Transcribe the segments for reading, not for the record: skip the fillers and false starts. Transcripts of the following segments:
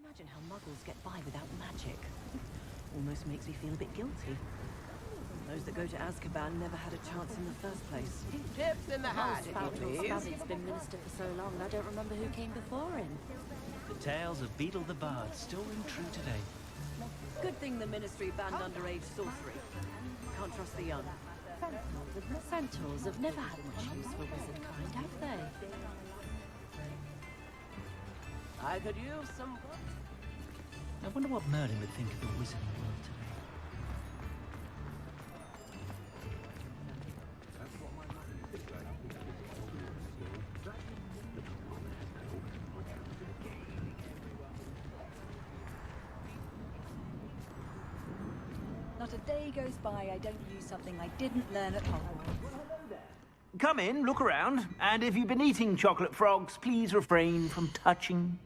Imagine how muggles get by without magic. Almost makes me feel a bit guilty. Those that go to Azkaban never had a chance in the first place. Tips in the hat, if you please. He's been minister for so long, I don't remember who came before him. The tales of Beetle the Bard still ring true today. Good thing the Ministry banned underage sorcery. Can't trust the young. Centaurs have never had much use for wizard kind, have they? I could use some... I wonder what Merlin would think of the wizarding world today. Not a day goes by I don't use something I didn't learn at Hogwarts. Come in, look around, and if you've been eating chocolate frogs, please refrain from touching.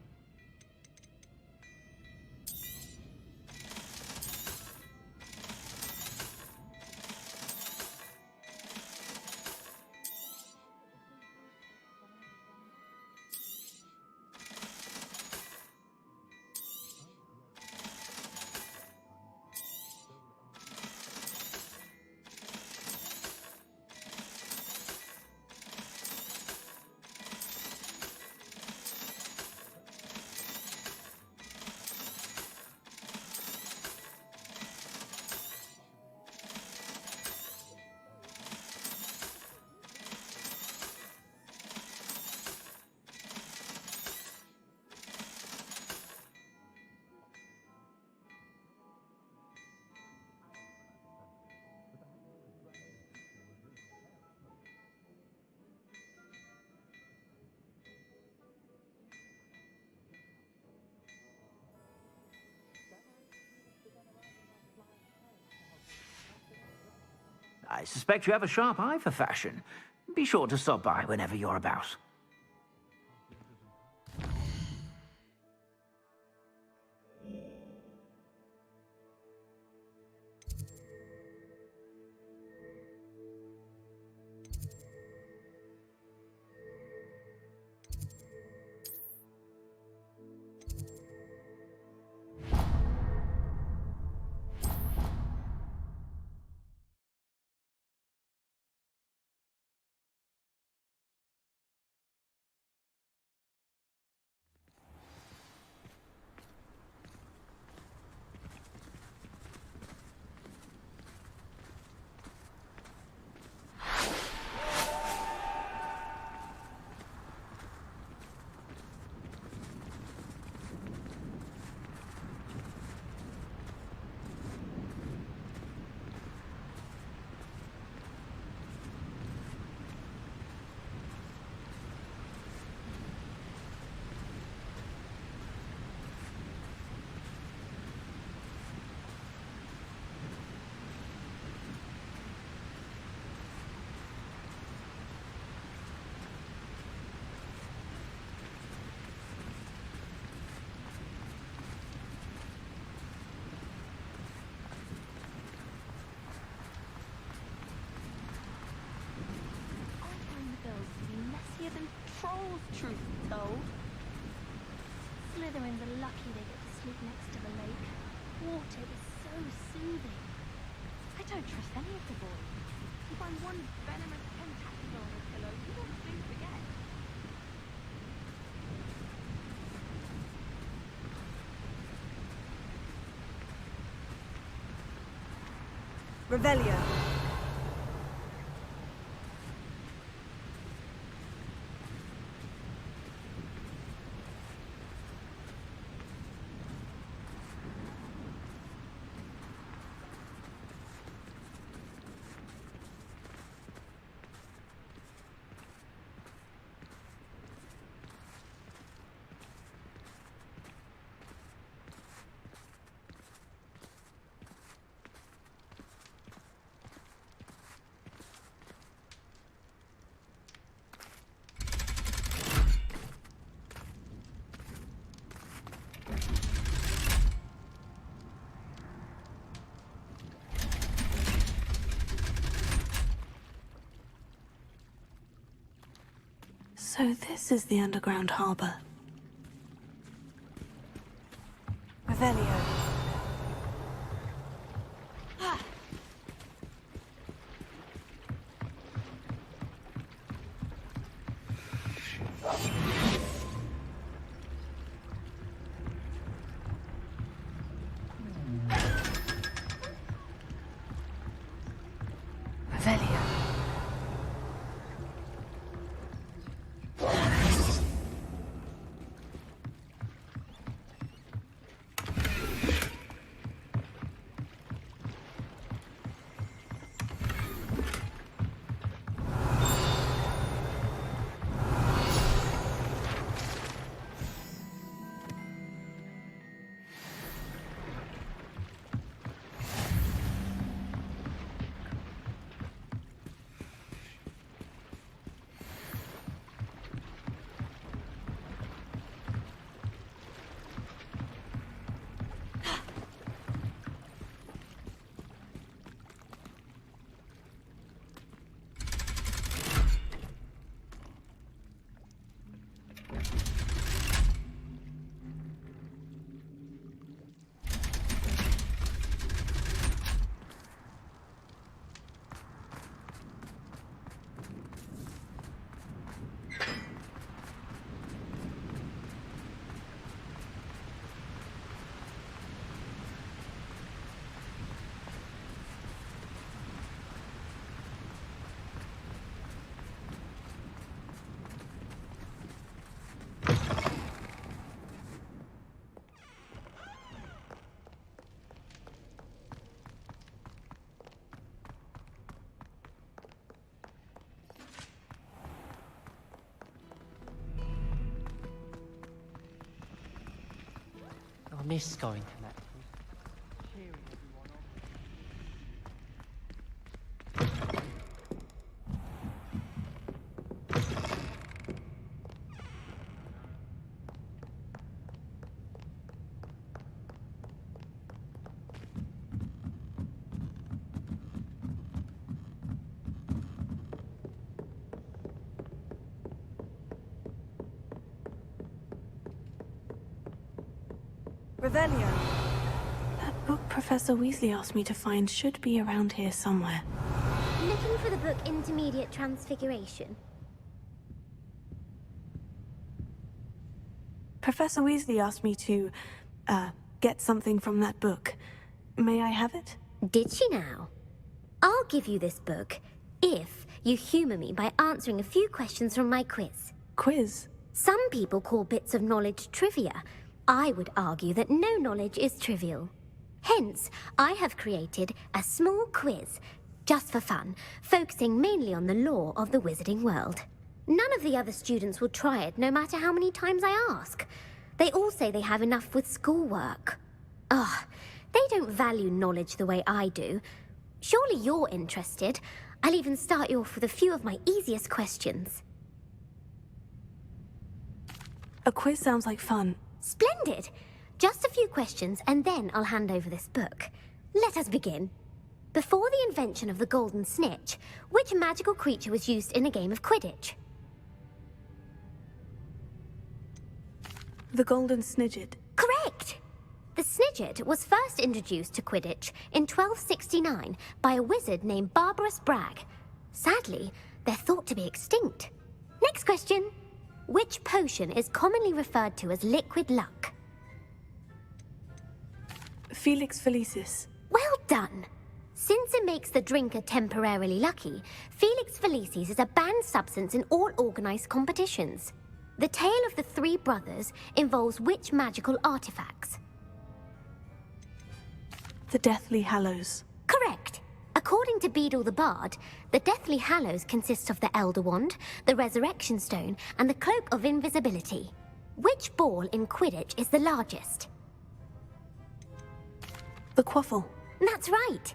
I suspect you have a sharp eye for fashion. Be sure to stop by whenever you're about. Than trolls, truth be told. Slytherins are lucky they get to sleep next to the lake. Water is so soothing. I don't trust any of the boys. You find one venomous tentacular on a pillow, you won't soon forget. Revelio. So this is the underground harbour. Revelio. Revelio. I miss going to that. Revelio. That book Professor Weasley asked me to find should be around here somewhere. Looking for the book Intermediate Transfiguration. Professor Weasley asked me to, get something from that book. May I have it? Did she now? I'll give you this book if you humour me by answering a few questions from my quiz. Quiz? Some people call bits of knowledge trivia. I would argue that no knowledge is trivial. Hence, I have created a small quiz, just for fun, focusing mainly on the lore of the wizarding world. None of the other students will try it, no matter how many times I ask. They all say they have enough with schoolwork. Ugh, they don't value knowledge the way I do. Surely you're interested. I'll even start you off with a few of my easiest questions. A quiz sounds like fun. Splendid! Just a few questions and then I'll hand over this book. Let us begin. Before the invention of the golden snitch, which magical creature was used in a game of Quidditch? The Golden Snidget. Correct! The Snidget was first introduced to Quidditch in 1269 by a wizard named Barbarous Bragg. Sadly, they're thought to be extinct. Next question. Which potion is commonly referred to as liquid luck? Felix Felicis. Well done! Since it makes the drinker temporarily lucky, Felix Felicis is a banned substance in all organized competitions. The tale of the three brothers involves which magical artifacts? The Deathly Hallows. Correct! According to Beedle the Bard, the Deathly Hallows consists of the Elder Wand, the Resurrection Stone, and the Cloak of Invisibility. Which ball in Quidditch is the largest? The Quaffle. That's right!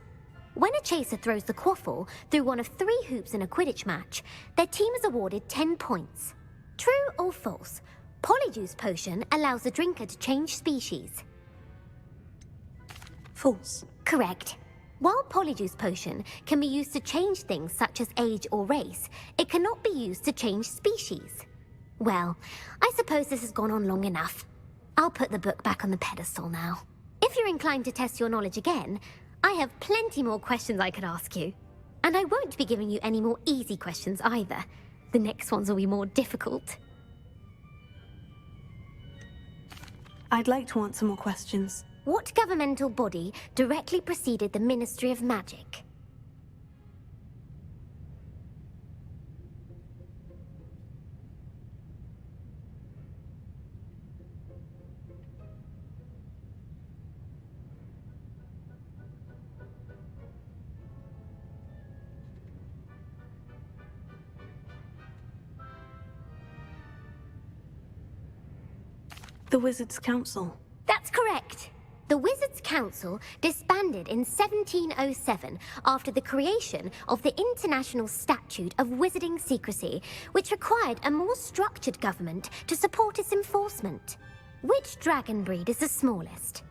When a chaser throws the quaffle through one of 3 hoops in a Quidditch match, their team is awarded 10 points. True or false? Polyjuice Potion allows the drinker to change species. False. Correct. While Polyjuice Potion can be used to change things such as age or race, it cannot be used to change species. Well, I suppose this has gone on long enough. I'll put the book back on the pedestal now. If you're inclined to test your knowledge again, I have plenty more questions I could ask you. And I won't be giving you any more easy questions either. The next ones will be more difficult. I'd like to answer more questions. What governmental body directly preceded the Ministry of Magic? The Wizards' Council. That's correct. The Wizards' Council disbanded in 1707 after the creation of the International Statute of Wizarding Secrecy, which required a more structured government to support its enforcement. Which dragon breed is the smallest?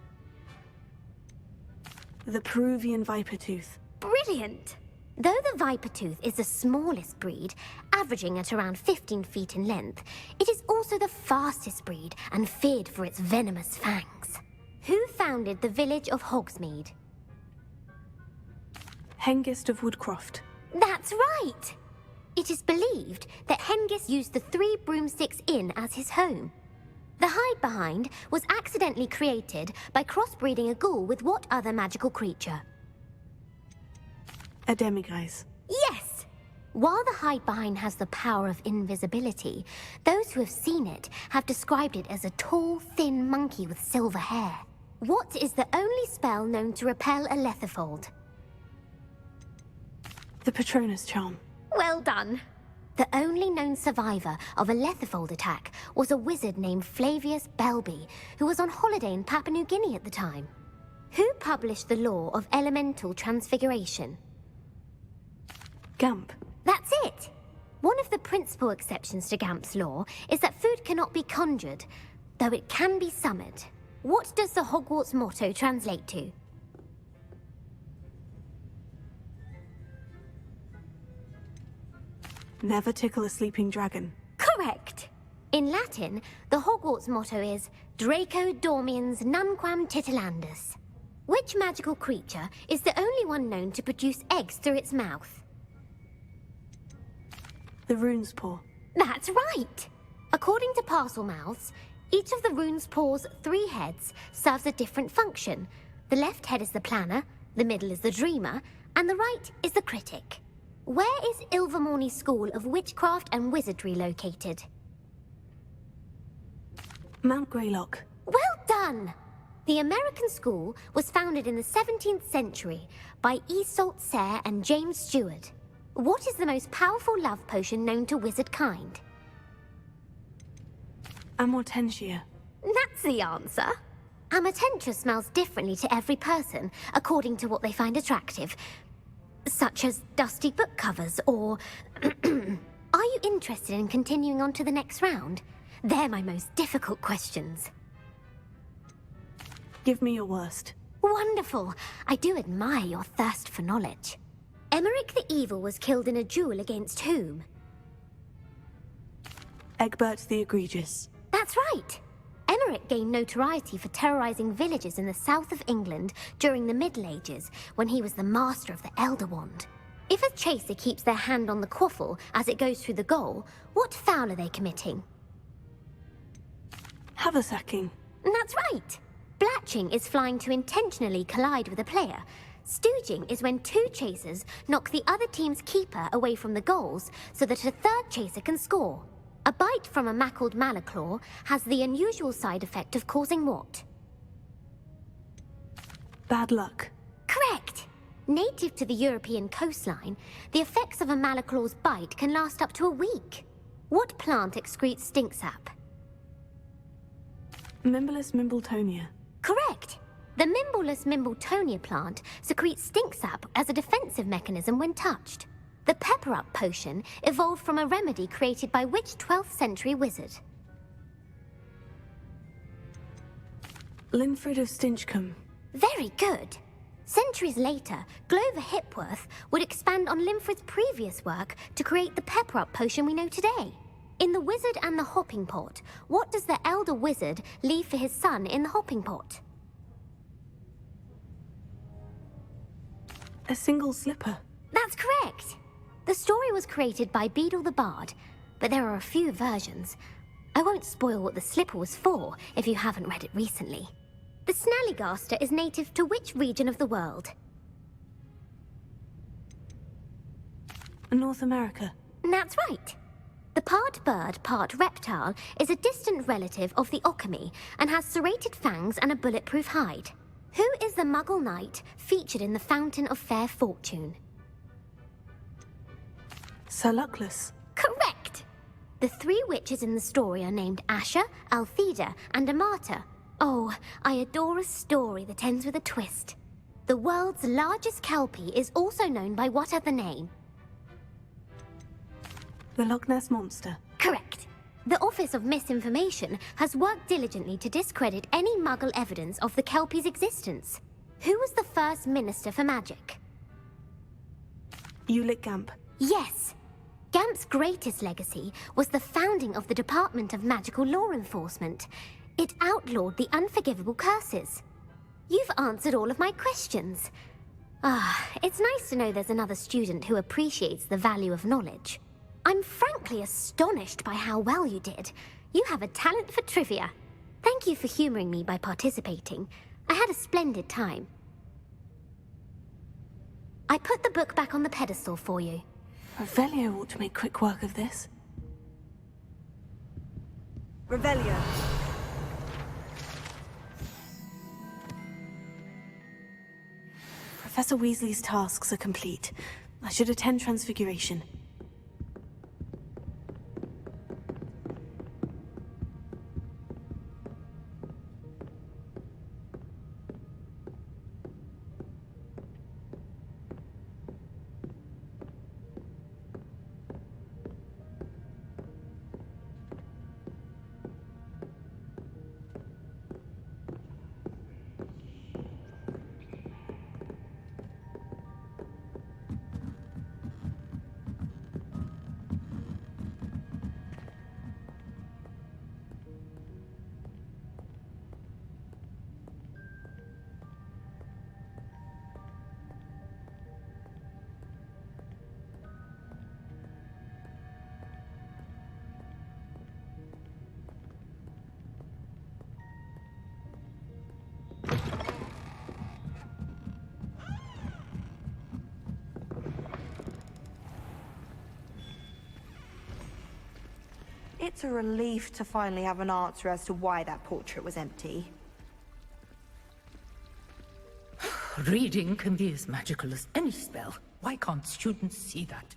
The Peruvian Vipertooth. Brilliant! Though the Vipertooth is the smallest breed, averaging at around 15 feet in length, it is also the fastest breed and feared for its venomous fangs. Who founded the village of Hogsmeade? Hengist of Woodcroft. That's right! It is believed that Hengist used the Three Broomsticks Inn as his home. The Hide-Behind was accidentally created by crossbreeding a ghoul with what other magical creature? A demiguise. Yes! While the Hide-Behind has the power of invisibility, those who have seen it have described it as a tall, thin monkey with silver hair. What is the only spell known to repel a Lethifold? The Patronus Charm. Well done! The only known survivor of a Lethifold attack was a wizard named Flavius Belby, who was on holiday in Papua New Guinea at the time. Who published the law of elemental transfiguration? Gamp. That's it! One of the principal exceptions to Gamp's law is that food cannot be conjured, though it can be summoned. What does the Hogwarts motto translate to? Never tickle a sleeping dragon. Correct! In Latin, the Hogwarts motto is Draco Dormiens Nunquam Titilandus. Which magical creature is the only one known to produce eggs through its mouth? The Rune's Paw. That's right! According to Parselmouths, each of the Rune's Paw's 3 heads serves a different function. The left head is the planner, the middle is the dreamer, and the right is the critic. Where is Ilvermorny School of Witchcraft and Wizardry located? Mount Greylock. Well done! The American school was founded in the 17th century by Iseult Sayre and James Stewart. What is the most powerful love potion known to wizard kind? Amortentia. That's the answer. Amortentia smells differently to every person, according to what they find attractive. Such as dusty book covers, or... Are you interested in continuing on to the next round? They're my most difficult questions. Give me your worst. Wonderful. I do admire your thirst for knowledge. Emmerich the Evil was killed in a duel against whom? Egbert the Egregious. That's right. Emmerich gained notoriety for terrorizing villages in the south of England during the Middle Ages, when he was the master of the Elder Wand. If a chaser keeps their hand on the quaffle as it goes through the goal, what foul are they committing? Haversacking. That's right. Blatching is flying to intentionally collide with a player. Stooging is when 2 chasers knock the other team's keeper away from the goals so that a third chaser can score. A bite from a mackled malaclaw has the unusual side effect of causing what? Bad luck. Correct! Native to the European coastline, the effects of a malaclaw's bite can last up to a week. What plant excretes stink sap? Mimbless Mimbletonia. Correct! The Mimbleless Mimbletonia plant secretes stink sap as a defensive mechanism when touched. The Pepper-Up potion evolved from a remedy created by which 12th century wizard? Linfred of Stinchcombe. Very good. Centuries later, Glover Hipworth would expand on Linfred's previous work to create the Pepper-Up potion we know today. In The Wizard and the Hopping Pot, what does the elder wizard leave for his son in the hopping pot? A single slipper. That's correct. The story was created by Beadle the Bard, but there are a few versions. I won't spoil what the slipper was for if you haven't read it recently. The Snallygaster is native to which region of the world? North America. That's right. The part bird, part reptile is a distant relative of the Occamy and has serrated fangs and a bulletproof hide. Who is the Muggle knight featured in the Fountain of Fair Fortune? Sir Luckless. Correct! The three witches in the story are named Asher, Altheda, and Amata. Oh, I adore a story that ends with a twist. The world's largest kelpie is also known by what other name? The Loch Ness Monster. Correct. The Office of Misinformation has worked diligently to discredit any Muggle evidence of the kelpie's existence. Who was the first Minister for Magic? Ulick Gamp. Yes. Gamp's greatest legacy was the founding of the Department of Magical Law Enforcement. It outlawed the unforgivable curses. You've answered all of my questions. It's nice to know there's another student who appreciates the value of knowledge. I'm frankly astonished by how well you did. You have a talent for trivia. Thank you for humoring me by participating. I had a splendid time. I put the book back on the pedestal for you. Revelio ought to make quick work of this. Revelio. Professor Weasley's tasks are complete. I should attend Transfiguration. It's a relief to finally have an answer as to why that portrait was empty. Reading can be as magical as any spell. Why can't students see that?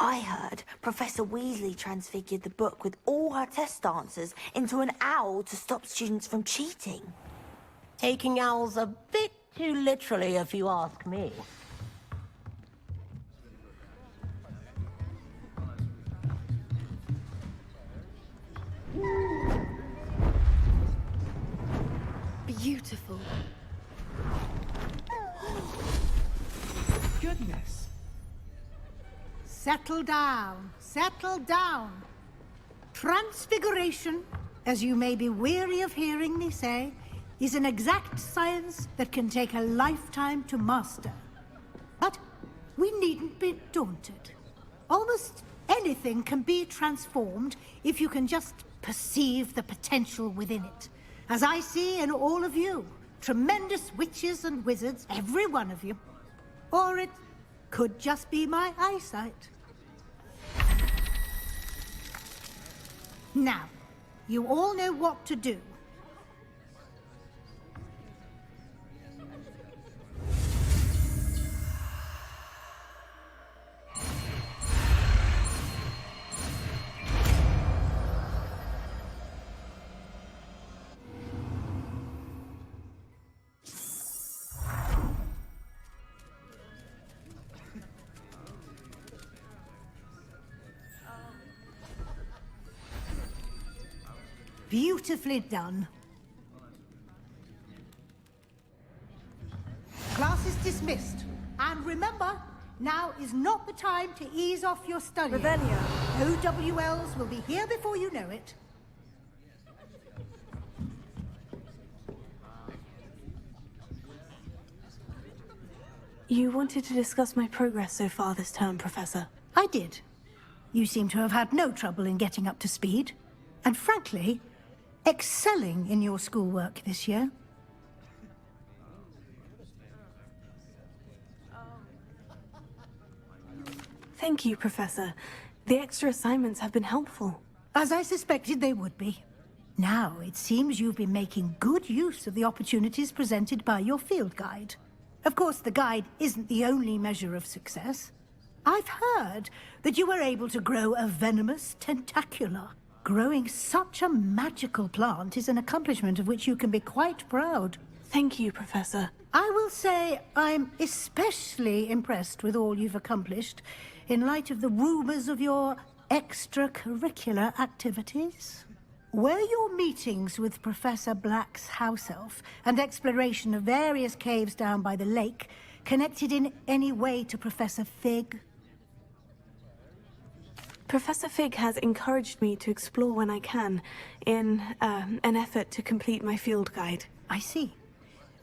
I heard Professor Weasley transfigured the book with all her test answers into an owl to stop students from cheating. Taking owls a bit too literally, if you ask me. Beautiful. Goodness. Settle down. Settle down. Transfiguration, as you may be weary of hearing me say, is an exact science that can take a lifetime to master. But we needn't be daunted. Almost anything can be transformed if you can just perceive the potential within it. As I see in all of you, tremendous witches and wizards, every one of you. Or it could just be my eyesight. Now, you all know what to do. Beautifully done. Class is dismissed. And remember, now is not the time to ease off your studying. Revelio. OWLs will be here before you know it. You wanted to discuss my progress so far this term, Professor. I did. You seem to have had no trouble in getting up to speed. And frankly, excelling in your schoolwork this year. Thank you, Professor. The extra assignments have been helpful. As I suspected they would be. Now, it seems you've been making good use of the opportunities presented by your field guide. Of course, the guide isn't the only measure of success. I've heard that you were able to grow a venomous tentacula. Growing such a magical plant is an accomplishment of which you can be quite proud. Thank you, Professor. I will say I'm especially impressed with all you've accomplished in light of the rumors of your extracurricular activities. Were your meetings with Professor Black's house elf and exploration of various caves down by the lake connected in any way to Professor Fig? Professor Fig has encouraged me to explore when I can, in an effort to complete my field guide. I see.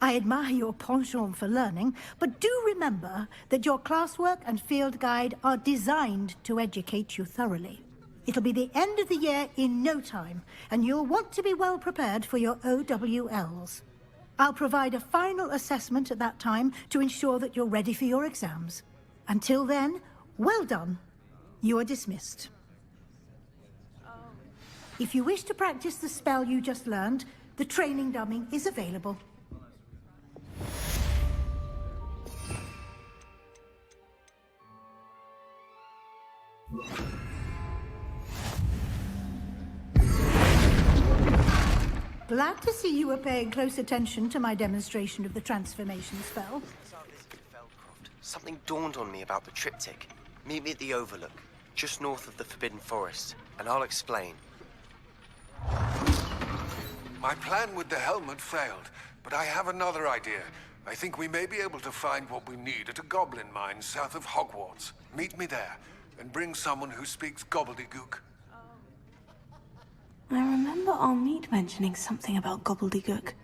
I admire your penchant for learning, but do remember that your classwork and field guide are designed to educate you thoroughly. It'll be the end of the year in no time, and you'll want to be well prepared for your OWLs. I'll provide a final assessment at that time to ensure that you're ready for your exams. Until then, well done. You are dismissed. If you wish to practice the spell you just learned, the training dummy is available. Glad to see you were paying close attention to my demonstration of the transformation spell. Something dawned on me about the triptych. Meet me at the Overlook, just north of the Forbidden Forest, and I'll explain. My plan with the helmet failed, but I have another idea. I think we may be able to find what we need at a goblin mine south of Hogwarts. Meet me there, and bring someone who speaks gobbledygook. I remember our meet mentioning something about gobbledygook.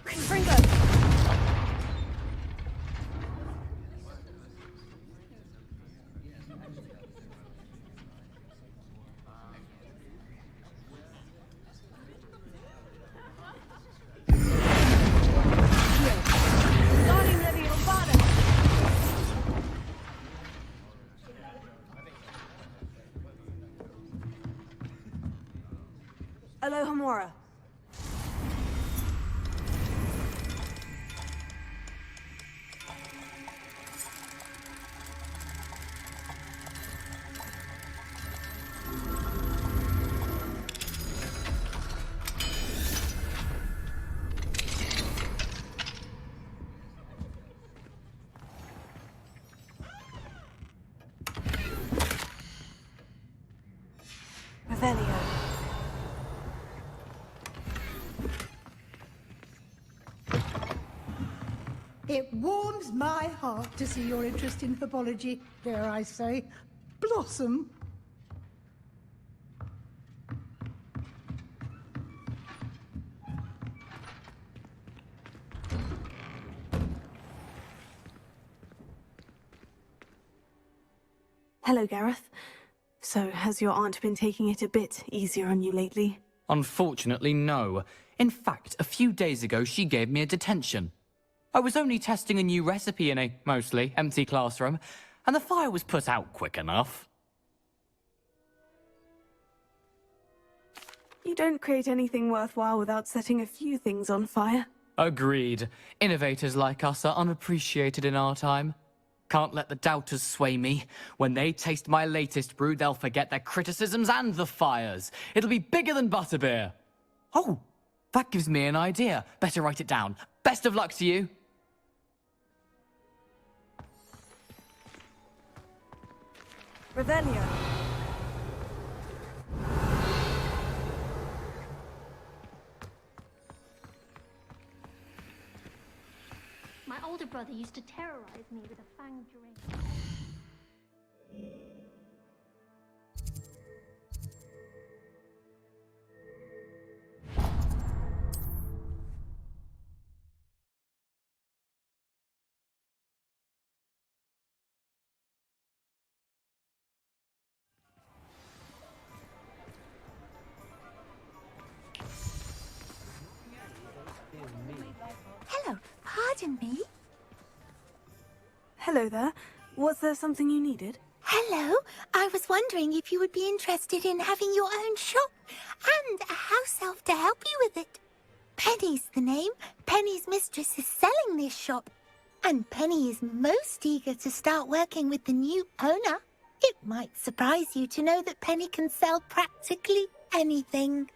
Fringo! Alohomora. Revelio. It warms my heart to see your interest in herbology, dare I say, blossom. Hello, Gareth. So, has your aunt been taking it a bit easier on you lately? Unfortunately, no. In fact, a few days ago, she gave me a detention. I was only testing a new recipe in a mostly empty classroom, and the fire was put out quick enough. You don't create anything worthwhile without setting a few things on fire. Agreed. Innovators like us are unappreciated in our time. Can't let the doubters sway me. When they taste my latest brew, they'll forget their criticisms and the fires. It'll be bigger than butterbeer. Oh, that gives me an idea. Better write it down. Best of luck to you. Revelio. My older brother used to terrorize me with a fanged ring. Hello, pardon me? Hello there. Was there something you needed? Hello, I was wondering if you would be interested in having your own shop and a house elf to help you with it. Penny's the name. Penny's mistress is selling this shop, and Penny is most eager to start working with the new owner. It might surprise you to know that Penny can sell practically anything.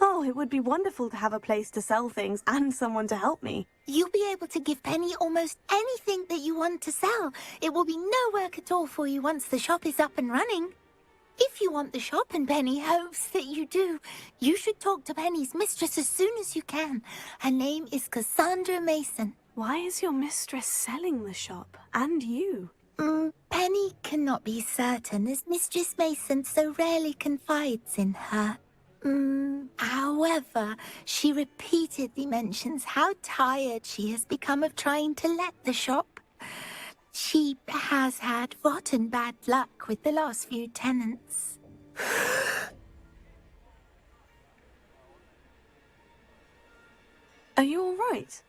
Oh, it would be wonderful to have a place to sell things and someone to help me. You'll be able to give Penny almost anything that you want to sell. It will be no work at all for you once the shop is up and running. If you want the shop and Penny hopes that you do, you should talk to Penny's mistress as soon as you can. Her name is Cassandra Mason. Why is your mistress selling the shop? And you? Penny cannot be certain, as Mistress Mason so rarely confides in her. However, she repeatedly mentions how tired she has become of trying to let the shop. She has had rotten bad luck with the last few tenants. Are you all right?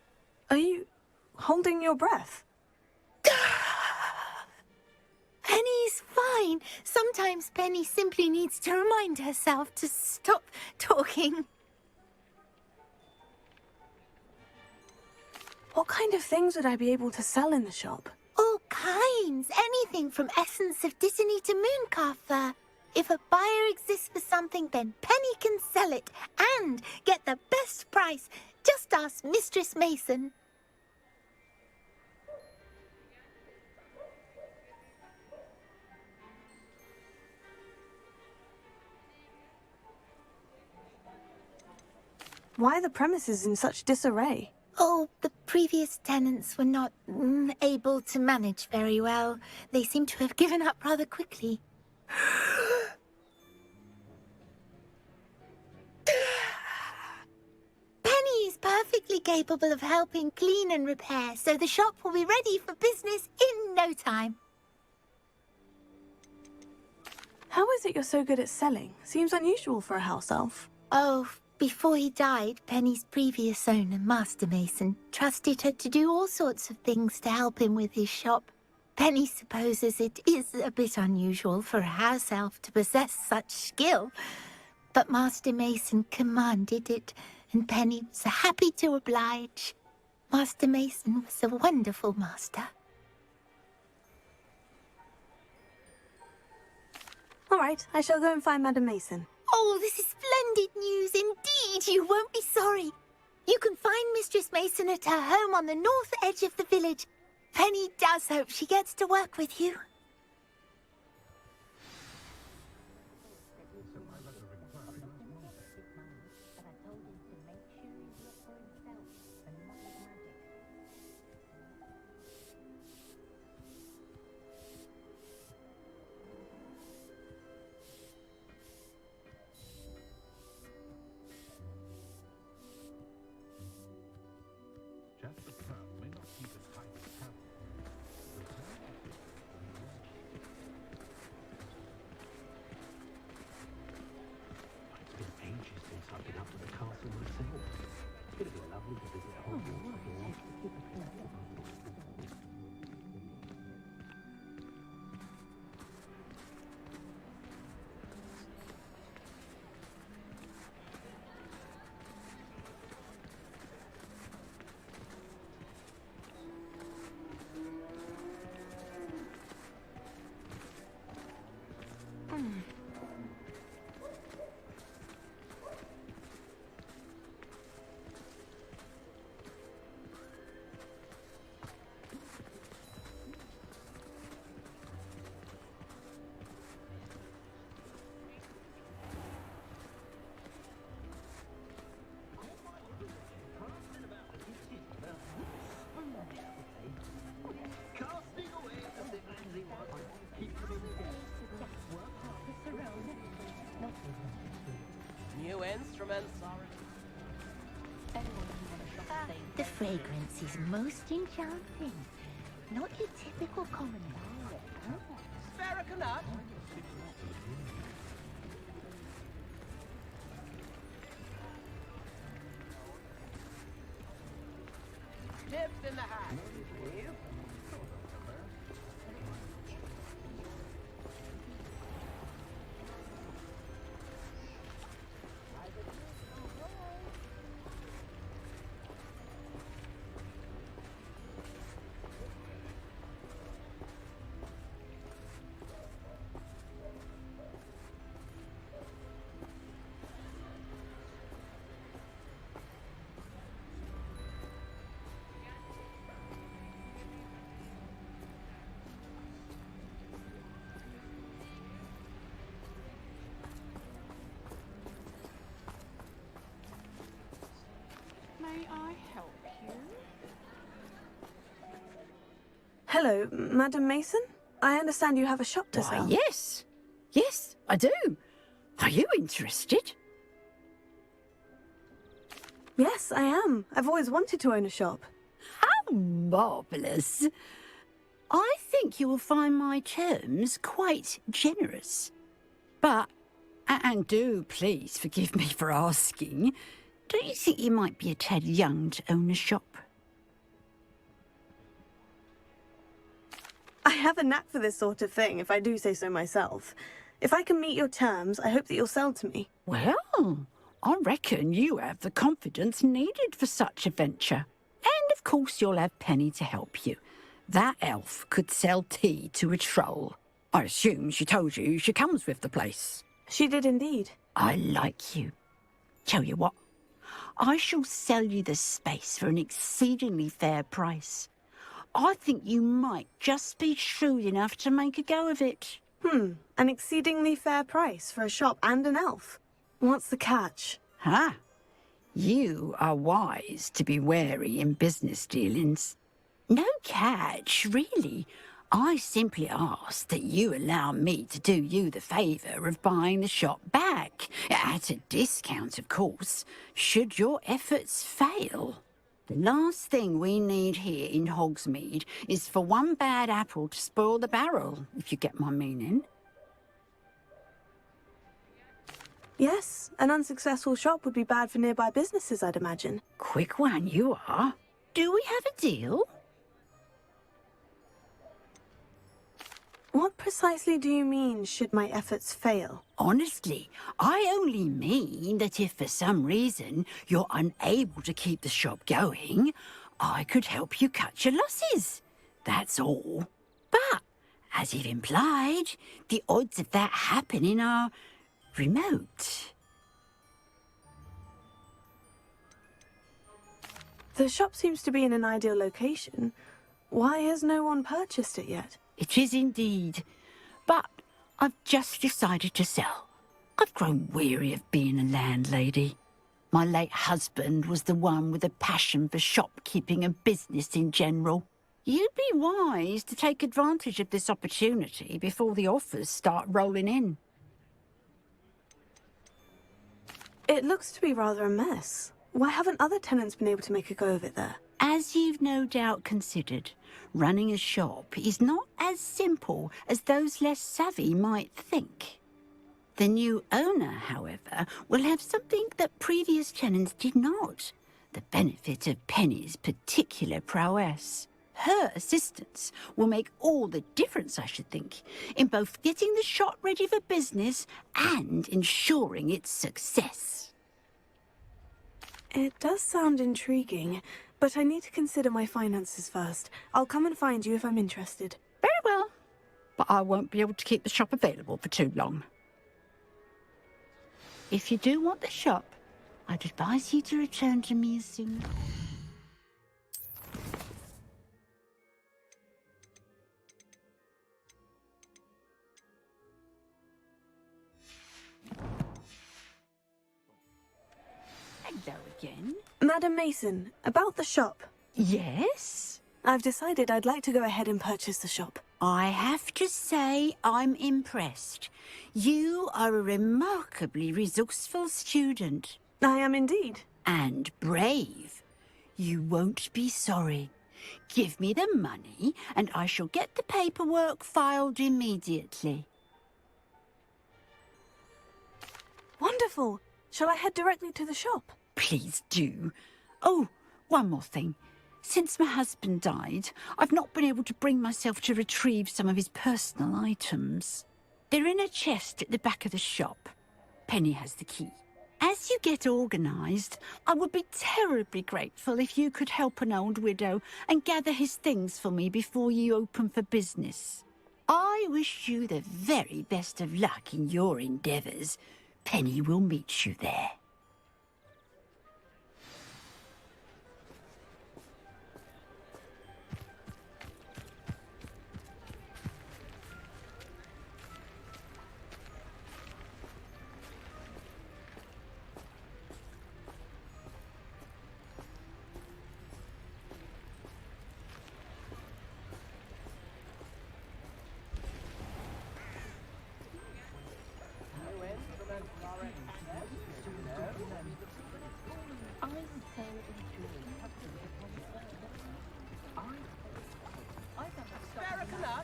Are you holding your breath? Penny's fine. Sometimes Penny simply needs to remind herself to stop talking. What kind of things would I be able to sell in the shop? All kinds. Anything from essence of Disney to mooncalf fur. If a buyer exists for something, then Penny can sell it and get the best price. Just ask Mistress Mason. Why are the premises in such disarray? Oh, the previous tenants were not able to manage very well. They seem to have given up rather quickly. Penny is perfectly capable of helping clean and repair, so the shop will be ready for business in no time. How is it you're so good at selling? Seems unusual for a house elf. Oh, before he died, Penny's previous owner, Master Mason, trusted her to do all sorts of things to help him with his shop. Penny supposes it is a bit unusual for a house elf to possess such skill, but Master Mason commanded it, and Penny was happy to oblige. Master Mason was a wonderful master. All right, I shall go and find Madam Mason. Oh, this is splendid news indeed. You won't be sorry. You can find Mistress Mason at her home on the north edge of the village. Penny does hope she gets to work with you. New instruments. The fragrance is most enchanting. Not your typical common violet. Sparacanut. Tips in the hat. May I help you? Hello, Madam Mason? I understand you have a shop to sell. Yes. Yes, I do. Are you interested? Yes, I am. I've always wanted to own a shop. How marvellous. I think you will find my terms quite generous. But, and do please forgive me for asking, do you think you might be a tad young to own a shop? I have a knack for this sort of thing, if I do say so myself. If I can meet your terms, I hope that you'll sell to me. Well, I reckon you have the confidence needed for such a venture. And of course you'll have Penny to help you. That elf could sell tea to a troll. I assume she told you she comes with the place. She did indeed. I like you. Tell you what, I shall sell you the space for an exceedingly fair price. I think you might just be shrewd enough to make a go of it. An exceedingly fair price for a shop and an elf. What's the catch? You are wise to be wary in business dealings. No catch, really. I simply ask that you allow me to do you the favour of buying the shop back, at a discount, of course, should your efforts fail. The last thing we need here in Hogsmeade is for one bad apple to spoil the barrel, if you get my meaning. Yes, an unsuccessful shop would be bad for nearby businesses, I'd imagine. Quick one you are. Do we have a deal? What precisely do you mean, should my efforts fail? Honestly, I only mean that if for some reason you're unable to keep the shop going, I could help you cut your losses. That's all. But, as you've implied, the odds of that happening are remote. The shop seems to be in an ideal location. Why has no one purchased it yet? It is indeed. But I've just decided to sell. I've grown weary of being a landlady. My late husband was the one with a passion for shopkeeping and business in general. You'd be wise to take advantage of this opportunity before the offers start rolling in. It looks to be rather a mess. Why haven't other tenants been able to make a go of it there? As you've no doubt considered, running a shop is not as simple as those less savvy might think. The new owner, however, will have something that previous tenants did not. The benefit of Penny's particular prowess. Her assistance will make all the difference, I should think, in both getting the shop ready for business and ensuring its success. It does sound intriguing, but I need to consider my finances first. I'll come and find you if I'm interested. Very well, but I won't be able to keep the shop available for too long. If you do want the shop, I'd advise you to return to me as soon as... Hello again. Madam Mason, about the shop. Yes? I've decided I'd like to go ahead and purchase the shop. I have to say I'm impressed. You are a remarkably resourceful student. I am indeed. And brave. You won't be sorry. Give me the money and I shall get the paperwork filed immediately. Wonderful. Shall I head directly to the shop? Please do. Oh, one more thing. Since my husband died, I've not been able to bring myself to retrieve some of his personal items. They're in a chest at the back of the shop. Penny has the key. As you get organised, I would be terribly grateful if you could help an old widow and gather his things for me before you open for business. I wish you the very best of luck in your endeavours. Penny will meet you there.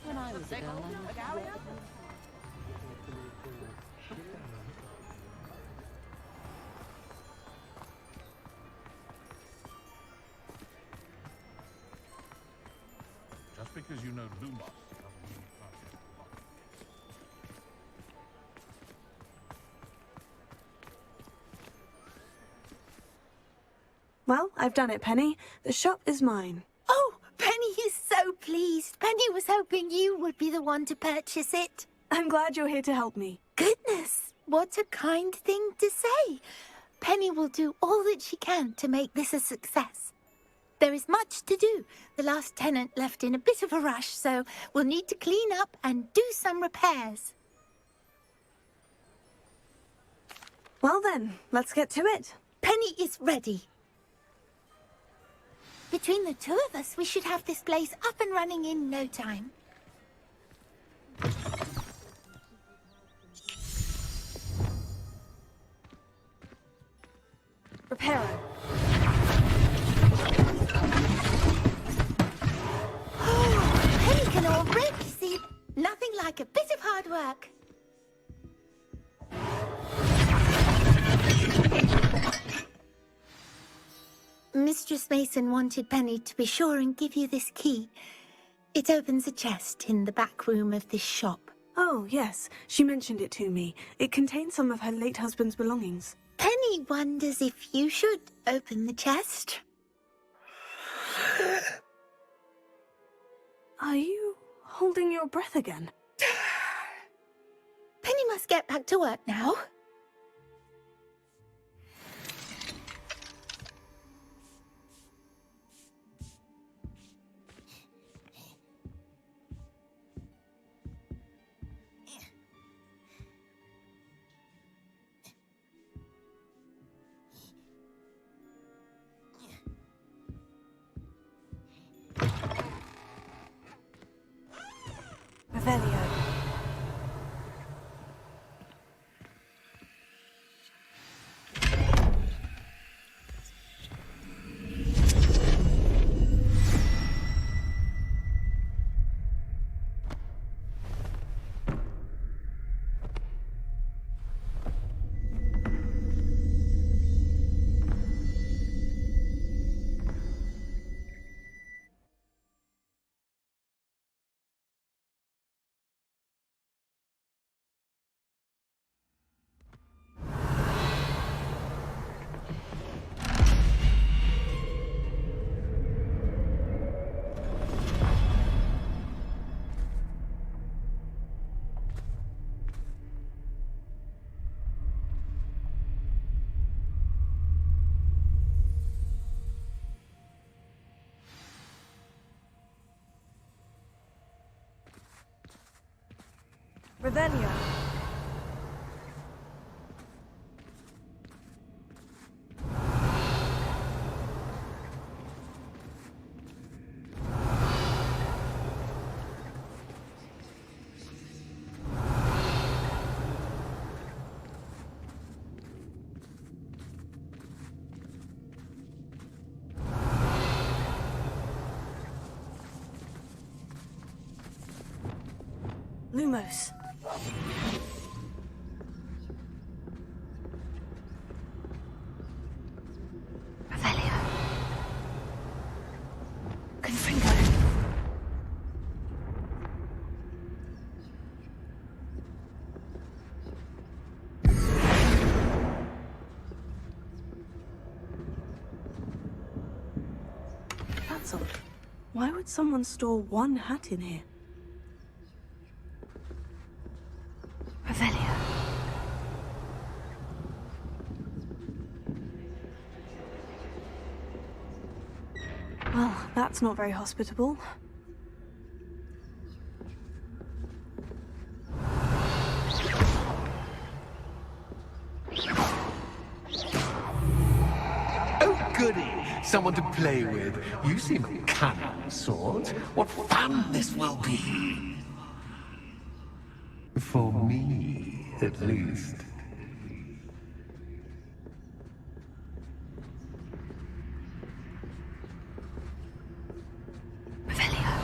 When I was a girl, Just because you know Lumos doesn't mean you can't get the box. Well, I've done it, Penny. The shop is mine. Oh, Penny is so pleased. Penny was hoping you would be the one to purchase it. I'm glad you're here to help me. Goodness, what a kind thing to say. Penny will do all that she can to make this a success. There is much to do. The last tenant left in a bit of a rush, so we'll need to clean up and do some repairs. Well then, let's get to it. Penny is ready. Between the two of us, we should have this place up and running in no time. Repairer. Penny can already see nothing like a bit of hard work. Mistress Mason wanted Penny to be sure and give you this key. It opens a chest in the back room of this shop. Oh, yes. She mentioned it to me. It contains some of her late husband's belongings. Penny wonders if you should open the chest. Are you holding your breath again? Penny must get back to work now. Revelio. Revelio. Lumos. Revelio. Confringo. That's odd. Why would someone store one hat in here? Revelio. Well, that's not very hospitable. Oh, goody! Someone to play with. You seem a cunning sort. What fun this will be! For me, at least. Revelio.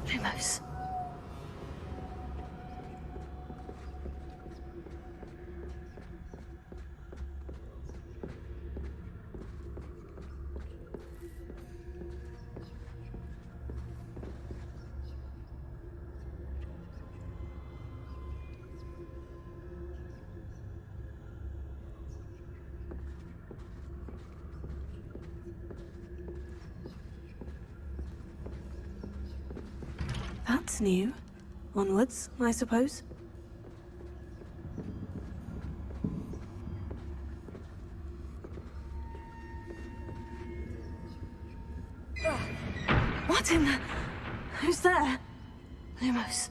Lumos. That's new. Onwards, I suppose. What in the... Who's there? Lumos.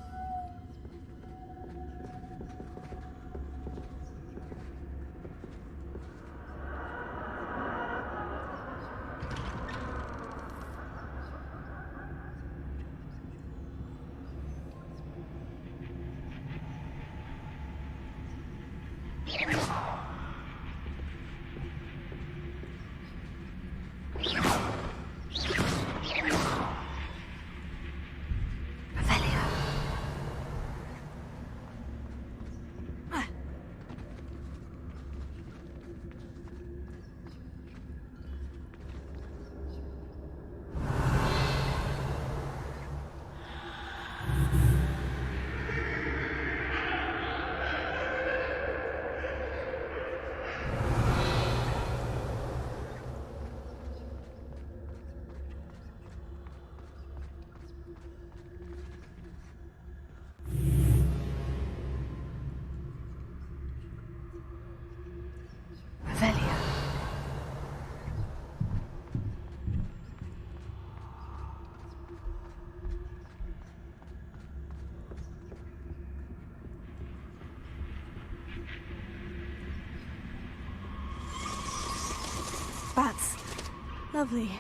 Lovely.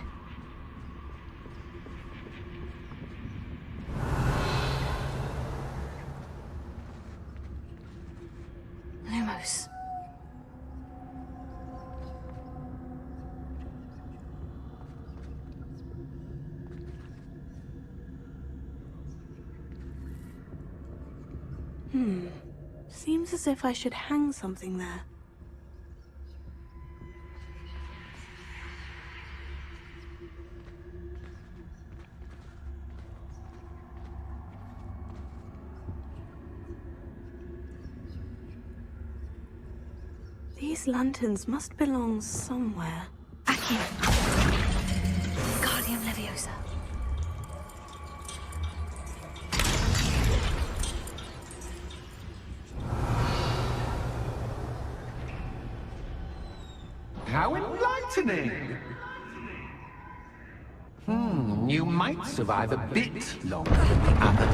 Lumos. Seems as if I should hang something there. These lanterns must belong somewhere. Accio. Guardian Leviosa. How enlightening! You might survive a bit longer than the other.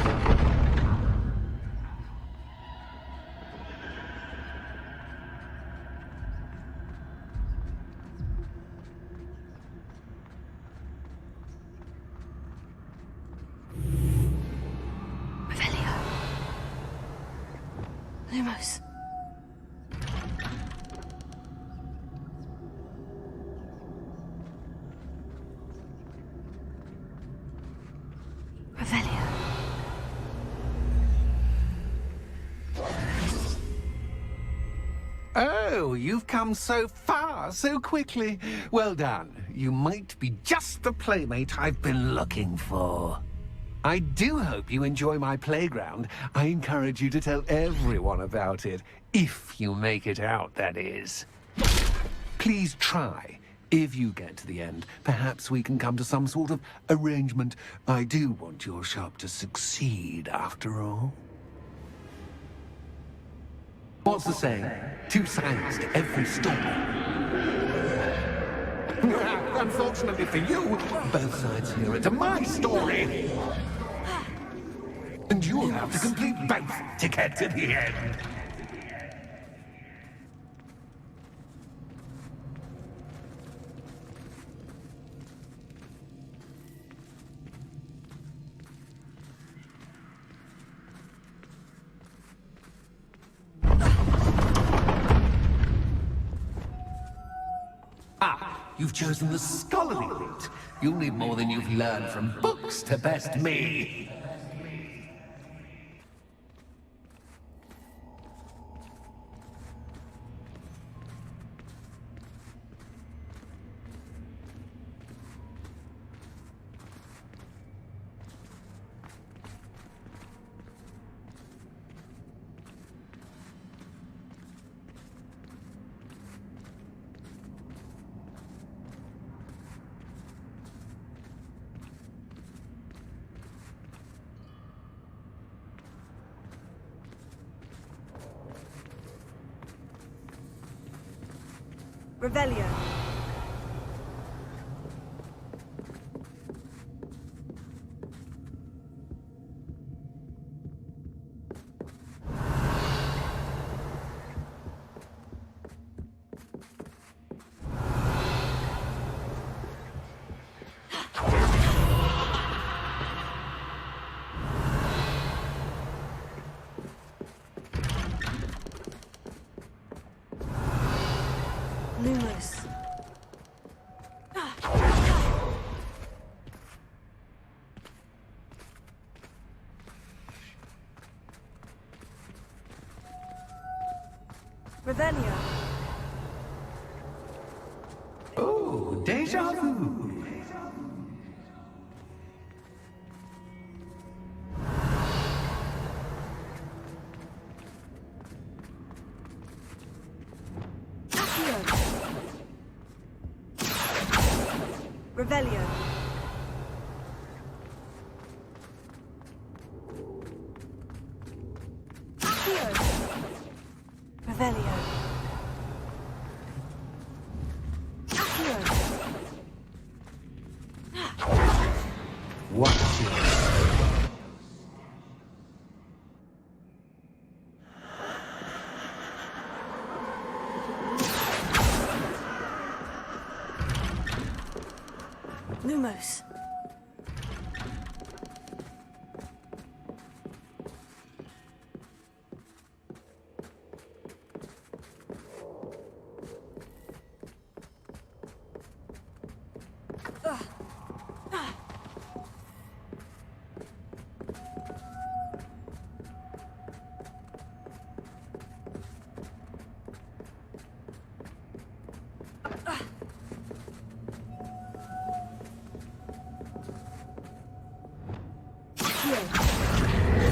Revelio. Lumos. Revelio. Oh, you've come so far, so quickly. Well done. You might be just the playmate I've been looking for. I do hope you enjoy my playground. I encourage you to tell everyone about it. If you make it out, that is. Please try. If you get to the end, perhaps we can come to some sort of arrangement. I do want your shop to succeed, after all. What's the saying? 2 sides to every story. Unfortunately for you, both sides hear it to my story. And you'll have to complete both to get to the end. You've chosen the scholarly route. You'll need more than you've learned from books to best me. Revelio. Lumos. Revelio. Oh, déjà vu. Revelio. Revelio. Watch it. Lumos.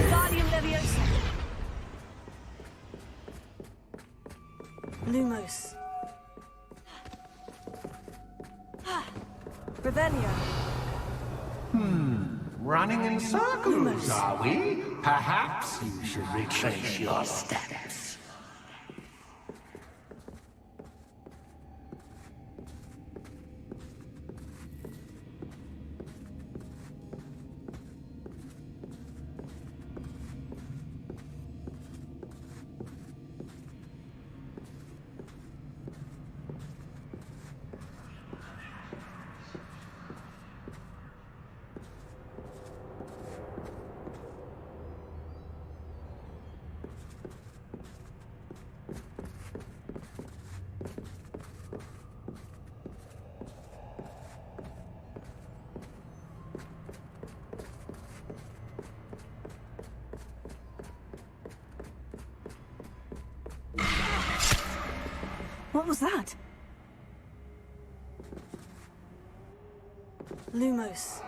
Guardian Leviosa. Lumos. Revelio. Running in circles, are we? Perhaps you should retrace your steps. What was that? Lumos.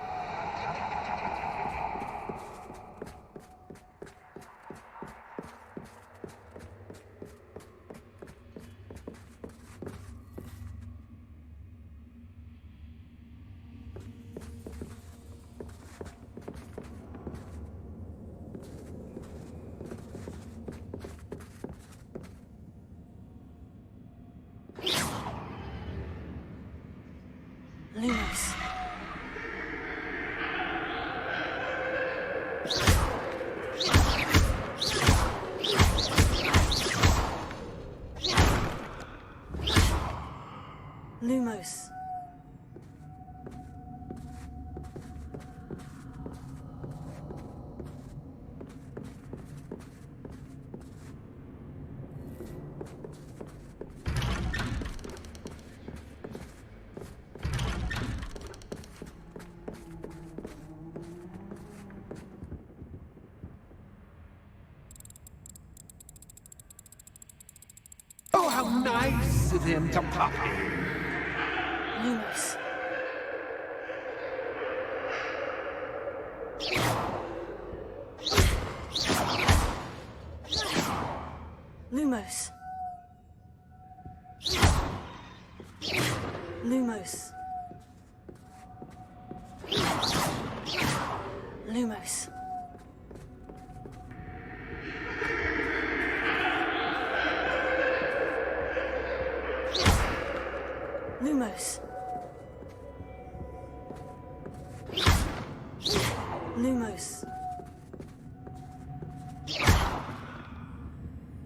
Lumos. Lumos. Oh, how nice of him to pop in. Lumos. Lumos. Lumos. Lumos. Lumos. Lumos.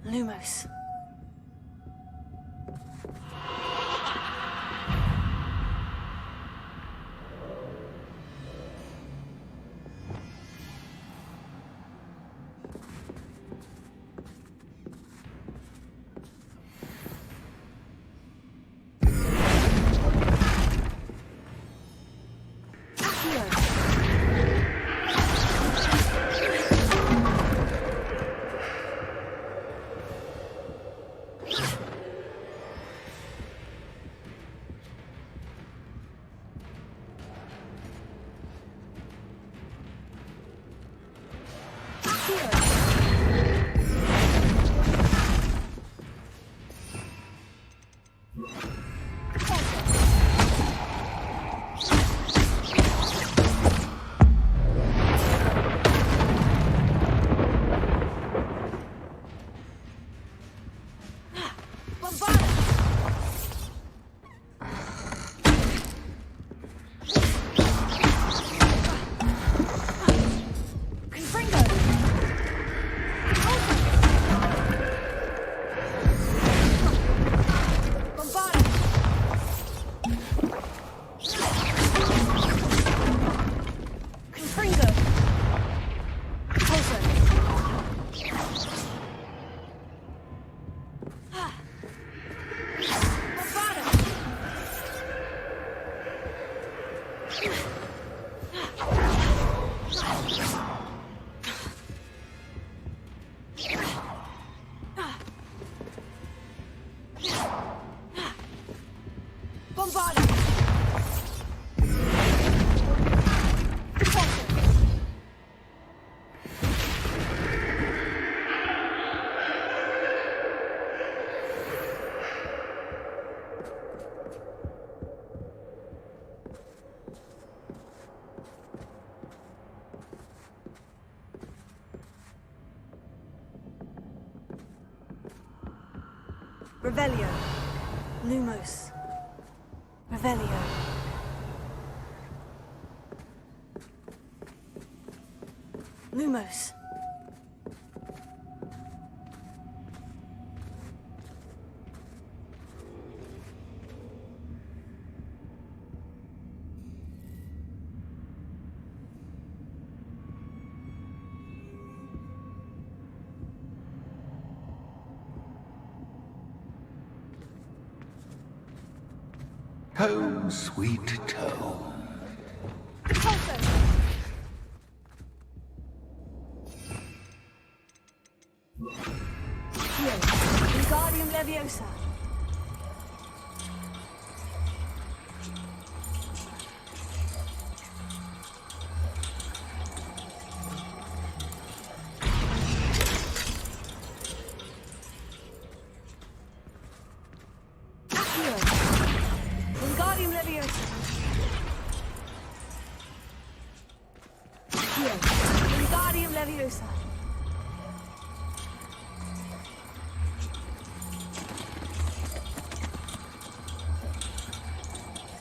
Lumos. Revelio. Lumos. Revelio. Lumos. Home, sweet home. Wingardium Leviosa. Accio. Wingardium Leviosa. Accio. Wingardium Leviosa.